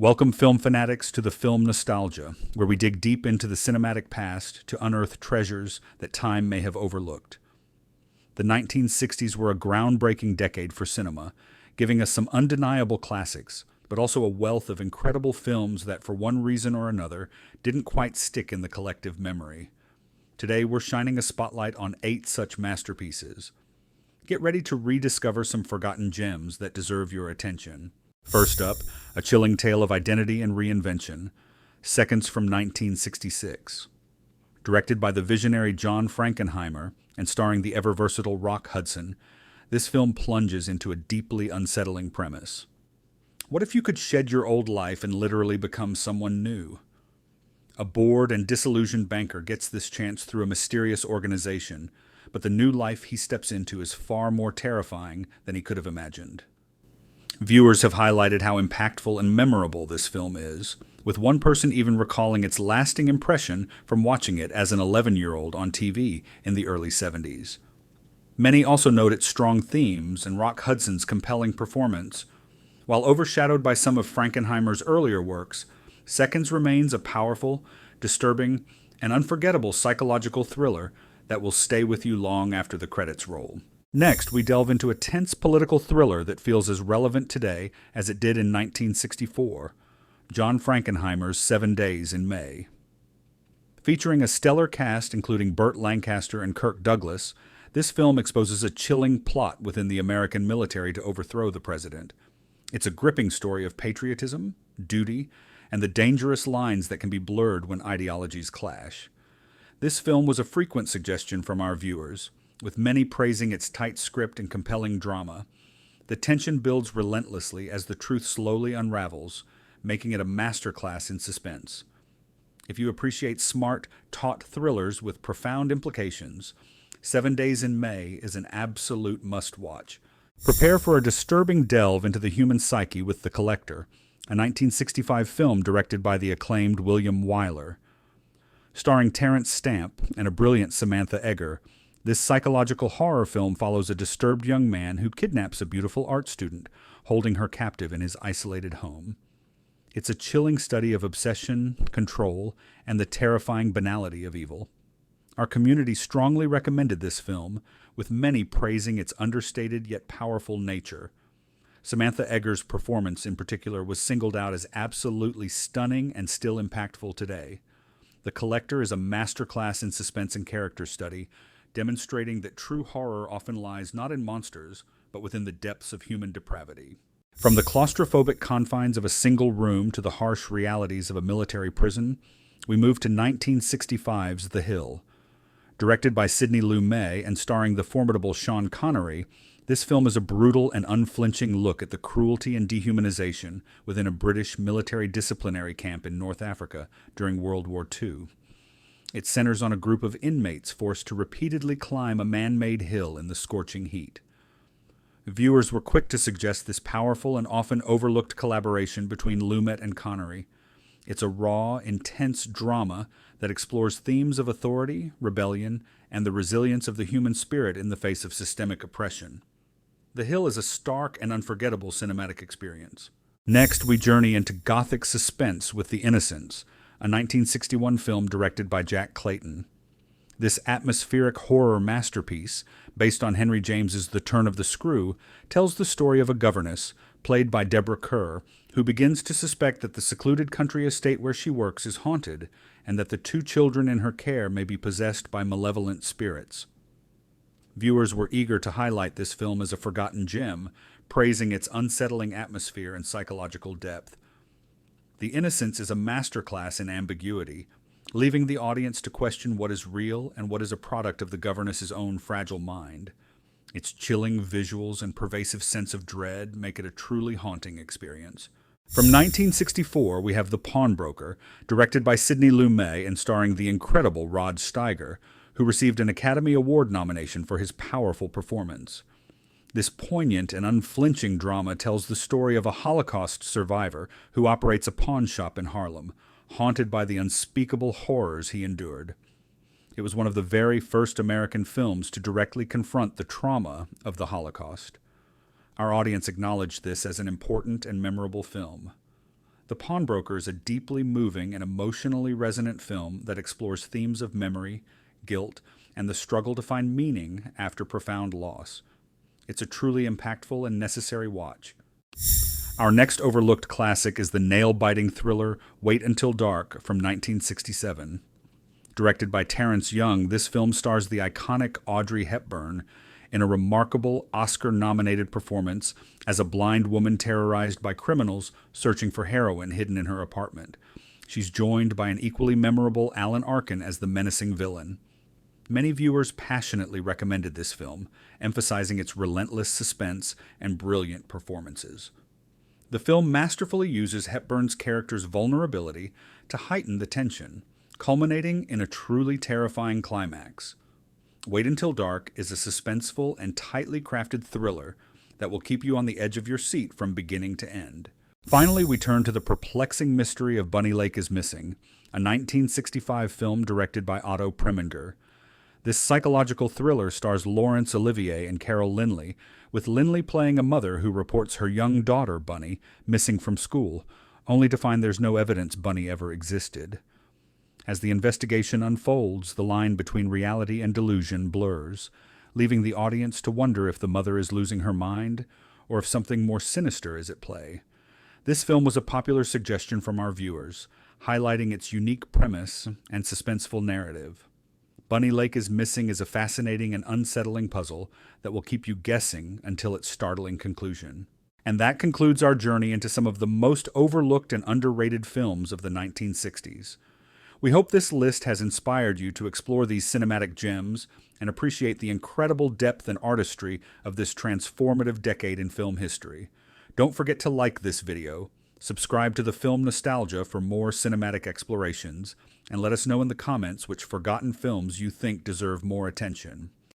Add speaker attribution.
Speaker 1: Welcome, film fanatics, to the Film Nostalgia, where we dig deep into the cinematic past to unearth treasures that time may have overlooked. The 1960s were a groundbreaking decade for cinema, giving us some undeniable classics, but also a wealth of incredible films that, for one reason or another, didn't quite stick in the collective memory. Today, we're shining a spotlight on 8 such masterpieces. Get ready to rediscover some forgotten gems that deserve your attention. First up, a chilling tale of identity and reinvention, Seconds from 1966. Directed by the visionary John Frankenheimer and starring the ever-versatile Rock Hudson, this film plunges into a deeply unsettling premise. What if you could shed your old life and literally become someone new? A bored and disillusioned banker gets this chance through a mysterious organization, but the new life he steps into is far more terrifying than he could have imagined. Viewers have highlighted how impactful and memorable this film is, with one person even recalling its lasting impression from watching it as an 11-year-old on TV in the early 70s. Many also note its strong themes and Rock Hudson's compelling performance. While overshadowed by some of Frankenheimer's earlier works, Seconds remains a powerful, disturbing, and unforgettable psychological thriller that will stay with you long after the credits roll. Next, we delve into a tense political thriller that feels as relevant today as it did in 1964, John Frankenheimer's 7 Days in May. Featuring a stellar cast including Burt Lancaster and Kirk Douglas, this film exposes a chilling plot within the American military to overthrow the president. It's a gripping story of patriotism, duty, and the dangerous lines that can be blurred when ideologies clash. This film was a frequent suggestion from our viewers, with many praising its tight script and compelling drama. The tension builds relentlessly as the truth slowly unravels, making it a masterclass in suspense. If you appreciate smart, taut thrillers with profound implications, 7 Days in May is an absolute must-watch. Prepare for a disturbing delve into the human psyche with The Collector, a 1965 film directed by the acclaimed William Wyler. Starring Terence Stamp and a brilliant Samantha Eggar, this psychological horror film follows a disturbed young man who kidnaps a beautiful art student, holding her captive in his isolated home. It's a chilling study of obsession, control, and the terrifying banality of evil. Our community strongly recommended this film, with many praising its understated yet powerful nature. Samantha Eggar's performance in particular was singled out as absolutely stunning and still impactful today. The Collector is a masterclass in suspense and character study, demonstrating that true horror often lies not in monsters, but within the depths of human depravity. From the claustrophobic confines of a single room to the harsh realities of a military prison, we move to 1965's The Hill. Directed by Sidney Lumet and starring the formidable Sean Connery, this film is a brutal and unflinching look at the cruelty and dehumanization within a British military disciplinary camp in North Africa during World War II. It centers on a group of inmates forced to repeatedly climb a man-made hill in the scorching heat. Viewers were quick to suggest this powerful and often overlooked collaboration between Lumet and Connery. It's a raw, intense drama that explores themes of authority, rebellion, and the resilience of the human spirit in the face of systemic oppression. The Hill is a stark and unforgettable cinematic experience. Next, we journey into gothic suspense with The Innocents, a 1961 film directed by Jack Clayton. This atmospheric horror masterpiece, based on Henry James's The Turn of the Screw, tells the story of a governess, played by Deborah Kerr, who begins to suspect that the secluded country estate where she works is haunted, and that the 2 children in her care may be possessed by malevolent spirits. Viewers were eager to highlight this film as a forgotten gem, praising its unsettling atmosphere and psychological depth. The Innocents is a masterclass in ambiguity, leaving the audience to question what is real and what is a product of the governess's own fragile mind. Its chilling visuals and pervasive sense of dread make it a truly haunting experience. From 1964, we have The Pawnbroker, directed by Sidney Lumet and starring the incredible Rod Steiger, who received an Academy Award nomination for his powerful performance. This poignant and unflinching drama tells the story of a Holocaust survivor who operates a pawn shop in Harlem, haunted by the unspeakable horrors he endured. It was one of the very first American films to directly confront the trauma of the Holocaust. Our audience acknowledged this as an important and memorable film. The Pawnbroker is a deeply moving and emotionally resonant film that explores themes of memory, guilt, and the struggle to find meaning after profound loss. It's a truly impactful and necessary watch. Our next overlooked classic is the nail-biting thriller Wait Until Dark from 1967. Directed by Terrence Young, this film stars the iconic Audrey Hepburn in a remarkable Oscar-nominated performance as a blind woman terrorized by criminals searching for heroin hidden in her apartment. She's joined by an equally memorable Alan Arkin as the menacing villain. Many viewers passionately recommended this film, emphasizing its relentless suspense and brilliant performances. The film masterfully uses Hepburn's character's vulnerability to heighten the tension, culminating in a truly terrifying climax. Wait Until Dark is a suspenseful and tightly crafted thriller that will keep you on the edge of your seat from beginning to end. Finally, we turn to the perplexing mystery of Bunny Lake is Missing, a 1965 film directed by Otto Preminger. This psychological thriller stars Laurence Olivier and Carol Lynley, with Lynley playing a mother who reports her young daughter, Bunny, missing from school, only to find there's no evidence Bunny ever existed. As the investigation unfolds, the line between reality and delusion blurs, leaving the audience to wonder if the mother is losing her mind or if something more sinister is at play. This film was a popular suggestion from our viewers, highlighting its unique premise and suspenseful narrative. Bunny Lake is Missing is a fascinating and unsettling puzzle that will keep you guessing until its startling conclusion. And that concludes our journey into some of the most overlooked and underrated films of the 1960s. We hope this list has inspired you to explore these cinematic gems and appreciate the incredible depth and artistry of this transformative decade in film history. Don't forget to like this video, subscribe to the Film Nostalgia for more cinematic explorations, and let us know in the comments which forgotten films you think deserve more attention.